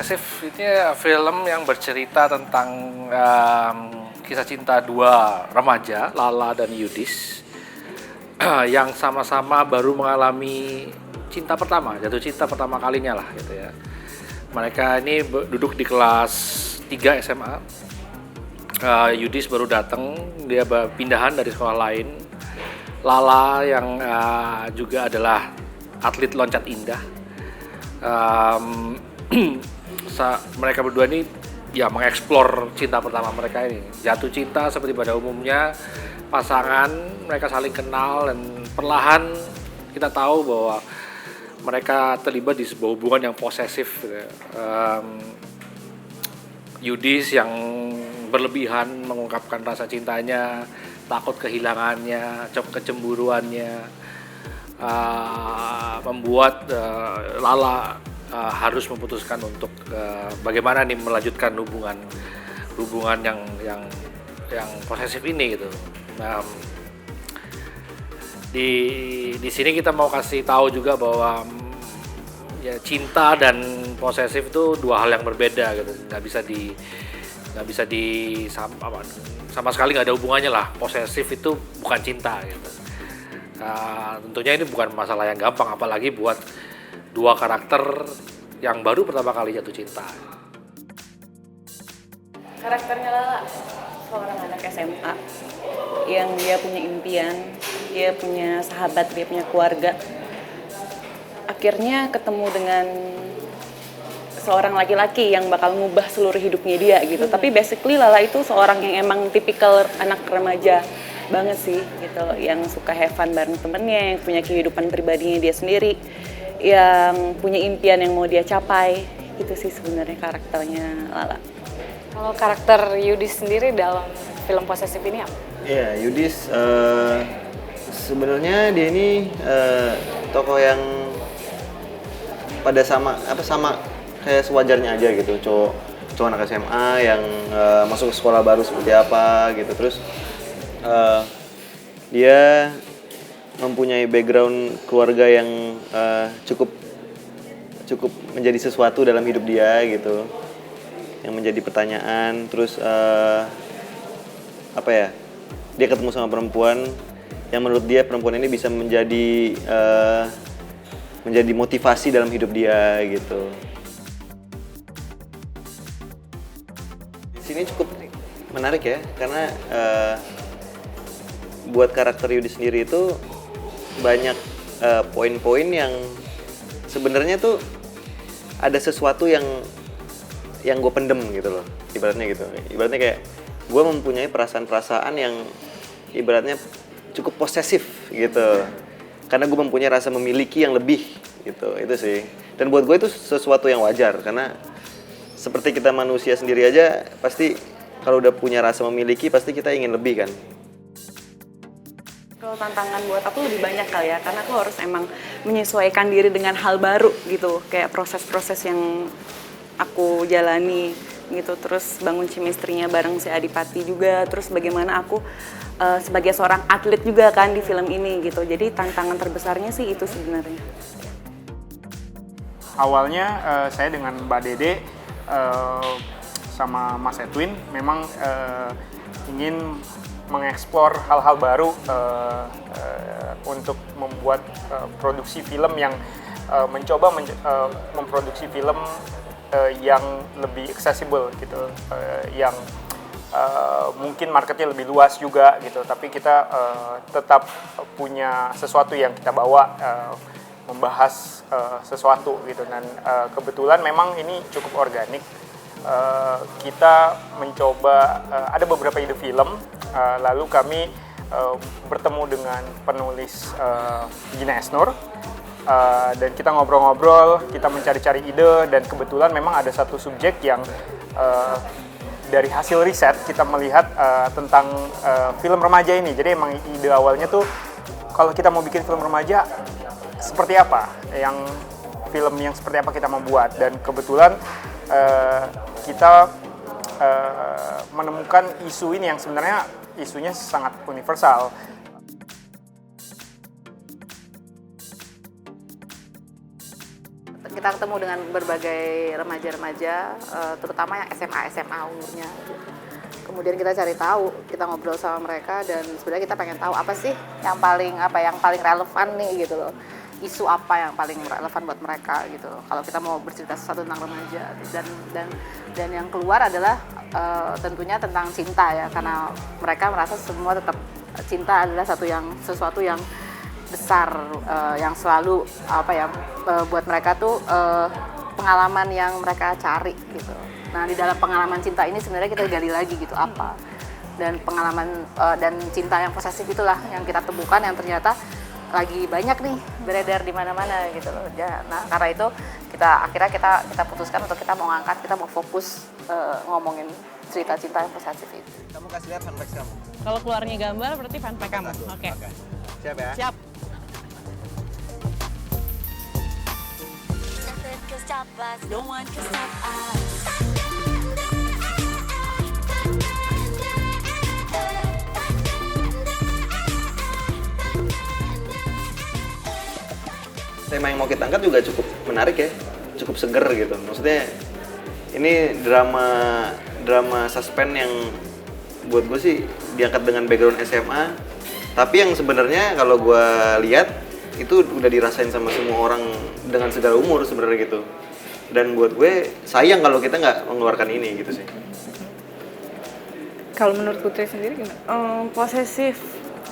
Posesif ini film yang bercerita tentang kisah cinta dua remaja, Lala dan Yudis, yang sama-sama baru mengalami cinta pertama, jatuh cinta pertama kalinya lah gitu ya. Mereka ini duduk di kelas 3 SMA. Yudis baru datang, dia pindahan dari sekolah lain. Lala yang juga adalah atlet loncat indah. Mereka berdua ini ya mengeksplor cinta pertama mereka ini. Jatuh cinta seperti pada umumnya pasangan, mereka saling kenal dan perlahan kita tahu bahwa mereka terlibat di sebuah hubungan yang posesif. Yudis yang berlebihan mengungkapkan rasa cintanya, takut kehilangannya, kecemburuannya, membuat Lala harus memutuskan untuk bagaimana nih melanjutkan hubungan yang posesif ini gitu. Di sini kita mau kasih tahu juga bahwa ya cinta dan posesif itu dua hal yang berbeda gitu. Nggak bisa sama sekali nggak ada hubungannya lah. Posesif itu bukan cinta gitu. Tentunya ini bukan masalah yang gampang, apalagi buat dua karakter yang baru pertama kali jatuh cinta. Karakternya Lala, seorang anak SMA yang dia punya impian, dia punya sahabat, dia punya keluarga. Akhirnya ketemu dengan seorang laki-laki yang bakal ngubah seluruh hidupnya dia gitu. Tapi basically Lala itu seorang yang emang tipikal anak remaja banget sih gitu, yang suka have fun bareng temennya, yang punya kehidupan pribadinya dia sendiri, yang punya impian yang mau dia capai. Itu sih sebenarnya karakternya Lala. Kalau karakter Yudis sendiri dalam film posesif ini apa? Ya, Yudis sebenarnya dia ini tokoh yang pada sama kayak sewajarnya aja gitu, cowok anak SMA yang masuk ke sekolah baru seperti apa gitu. Terus dia mempunyai background keluarga yang cukup menjadi sesuatu dalam hidup dia gitu, yang menjadi pertanyaan. Terus dia ketemu sama perempuan yang menurut dia perempuan ini bisa menjadi motivasi dalam hidup dia gitu. Di sini cukup menarik ya, karena buat karakter Yudi sendiri itu banyak poin-poin yang sebenarnya tuh ada sesuatu yang gue pendem gitu loh, ibaratnya kayak gue mempunyai perasaan-perasaan yang ibaratnya cukup posesif gitu, karena gue mempunyai rasa memiliki yang lebih gitu. Itu sih, dan buat gue itu sesuatu yang wajar, karena seperti kita manusia sendiri aja pasti kalau udah punya rasa memiliki pasti kita ingin lebih kan. Kalau tantangan buat aku lebih banyak kali ya, karena aku harus emang menyesuaikan diri dengan hal baru gitu, kayak proses-proses yang aku jalani gitu, terus bangun chemistry-nya bareng si Adipati juga, terus bagaimana aku sebagai seorang atlet juga kan di film ini gitu. Jadi tantangan terbesarnya sih itu sebenarnya. Awalnya saya dengan Mbak Dede sama Mas Edwin memang ingin mengeksplor hal-hal baru untuk membuat produksi film yang mencoba memproduksi film yang lebih accessible gitu, yang mungkin marketnya lebih luas juga gitu, tapi kita tetap punya sesuatu yang kita bawa, membahas sesuatu gitu. Dan kebetulan memang ini cukup organik. Kita mencoba ada beberapa ide film, lalu kami bertemu dengan penulis Gina Esnur, dan kita ngobrol-ngobrol, kita mencari-cari ide, dan kebetulan memang ada satu subjek yang dari hasil riset kita melihat tentang film remaja ini. Jadi emang ide awalnya tuh kalau kita mau bikin film remaja seperti apa, film yang seperti apa kita mau buat, dan kebetulan kita menemukan isu ini yang sebenarnya isunya sangat universal. Kita kita ketemu dengan berbagai remaja-remaja, terutama yang SMA umurnya. Kemudian kita cari tahu, kita ngobrol sama mereka dan sebenarnya kita pengen tahu apa sih yang paling relevan nih gitu loh. Isu apa yang paling relevan buat mereka gitu loh. Kalau kita mau bercerita sesuatu tentang remaja dan yang keluar adalah tentunya tentang cinta ya, karena mereka merasa semua tetap cinta adalah sesuatu yang besar, yang selalu buat mereka tuh pengalaman yang mereka cari gitu. Nah, di dalam pengalaman cinta ini sebenarnya kita gali lagi gitu apa. Dan pengalaman dan cinta yang posesif itulah yang kita temukan yang ternyata lagi banyak nih beredar di mana-mana gitu loh. Ya, nah, karena itu akhirnya kita putuskan untuk kita mau ngangkat, kita mau fokus ngomongin cerita cinta yang posesif itu. Kamu kasih lihat fanpage kamu. Kalau keluarnya gambar berarti fanpage kamu. Oke. Siap ya? Siap. No one can stop us. Tema yang mau kita angkat juga cukup menarik ya, cukup seger gitu. Maksudnya ini drama suspense yang buat gue sih diangkat dengan background SMA, tapi yang sebenarnya kalau gue lihat itu udah dirasain sama semua orang dengan segala umur sebenarnya gitu. Dan buat gue sayang kalau kita nggak mengeluarkan ini gitu sih. Kalau menurut Putri sendiri gimana? Posesif.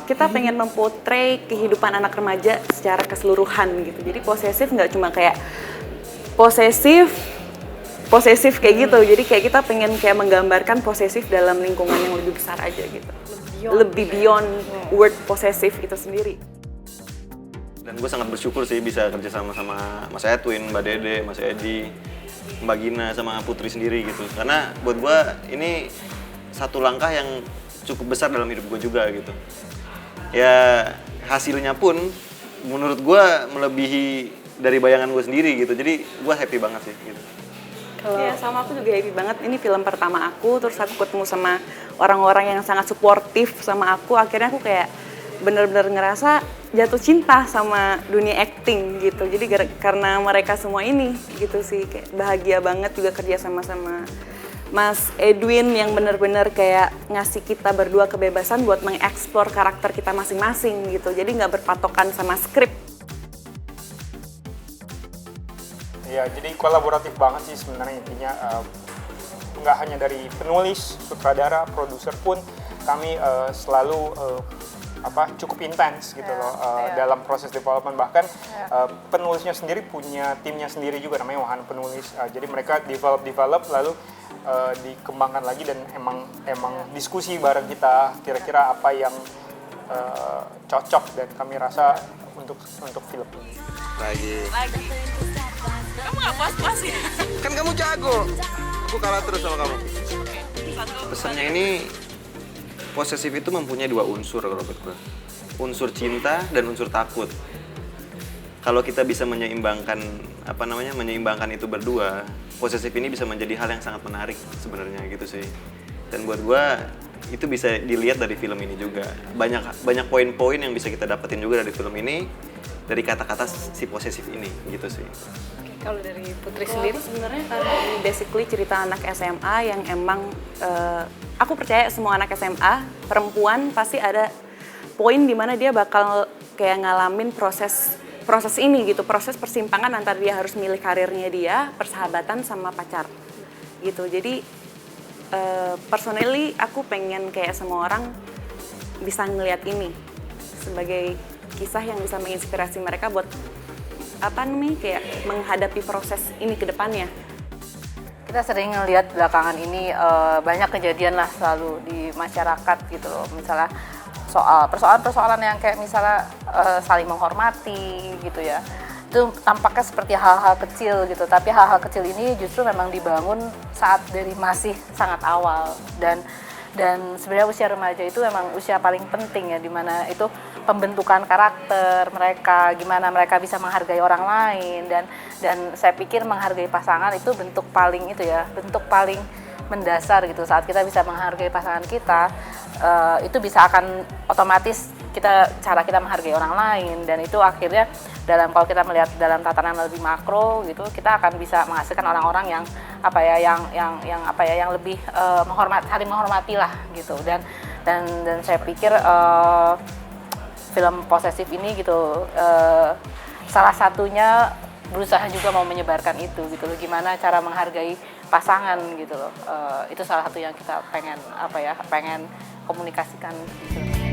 Kita pengen mempotret kehidupan anak remaja secara keseluruhan gitu. Jadi posesif nggak cuma kayak posesif kayak gitu. Jadi kayak kita pengen kayak menggambarkan posesif dalam lingkungan yang lebih besar aja gitu. Lebih beyond word posesif itu sendiri. Dan gue sangat bersyukur sih bisa kerja sama Mas Edwin, Mbak Dede, Mas Edi, Mbak Gina, sama Putri sendiri gitu. Karena buat gue ini satu langkah yang cukup besar dalam hidup gue juga gitu. Ya hasilnya pun menurut gue melebihi dari bayangan gue sendiri gitu. Jadi gue happy banget sih gitu. Iya, sama aku juga happy banget. Ini film pertama aku, terus aku ketemu sama orang-orang yang sangat suportif sama aku. Akhirnya aku kayak bener-bener ngerasa jatuh cinta sama dunia acting gitu. Jadi karena mereka semua ini gitu sih, kayak bahagia banget juga kerja sama Mas Edwin yang bener-bener kayak ngasih kita berdua kebebasan buat mengeksplor karakter kita masing-masing gitu. Jadi nggak berpatokan sama skrip. Ya, jadi kolaboratif banget sih sebenarnya intinya. Nggak hanya dari penulis, sutradara, produser pun kami selalu cukup intens gitu loh dalam proses development. Bahkan penulisnya sendiri punya timnya sendiri juga namanya Wahana Penulis. Jadi mereka develop lalu dikembangkan lagi dan emang diskusi bareng kita kira-kira apa yang cocok dan kami rasa untuk film ini. Lagi. Kamu nggak puas-puas ya? Kan kamu jago. Aku kalah terus sama kamu. Pesannya ini posesif itu mempunyai dua unsur kalau menurut gue. Unsur cinta dan unsur takut. Kalau kita bisa menyeimbangkan itu berdua, posesif ini bisa menjadi hal yang sangat menarik sebenarnya gitu sih. Dan buat gue itu bisa dilihat dari film ini juga. Banyak poin-poin yang bisa kita dapetin juga dari film ini, dari kata-kata si posesif ini gitu sih. Kalau dari Putri sendiri? Sebenarnya karena ini basically cerita anak SMA yang emang aku percaya semua anak SMA perempuan pasti ada poin di mana dia bakal kayak ngalamin proses ini gitu, proses persimpangan antara dia harus milih karirnya dia, persahabatan sama pacar gitu. Jadi personally aku pengen kayak semua orang bisa ngelihat ini sebagai kisah yang bisa menginspirasi mereka buat kayak menghadapi proses ini ke depannya. Kita sering ngelihat belakangan ini banyak kejadian lah selalu di masyarakat gitu loh. Misalnya soal persoalan-persoalan yang kayak misalnya saling menghormati gitu ya. Itu tampaknya seperti hal-hal kecil gitu, tapi hal-hal kecil ini justru memang dibangun saat dari masih sangat awal dan sebenarnya usia remaja itu memang usia paling penting ya, dimana itu pembentukan karakter mereka, gimana mereka bisa menghargai orang lain dan saya pikir menghargai pasangan itu bentuk paling mendasar gitu. Saat kita bisa menghargai pasangan kita, itu bisa akan otomatis cara kita menghargai orang lain, dan itu akhirnya kalau kita melihat dalam tatanan lebih makro gitu, kita akan bisa menghasilkan orang-orang yang yang lebih saling menghormati lah gitu. Dan saya pikir film Posesif ini gitu salah satunya berusaha juga mau menyebarkan itu gitu loh, gimana cara menghargai pasangan gitu loh. Itu salah satu yang kita pengen komunikasikan di film.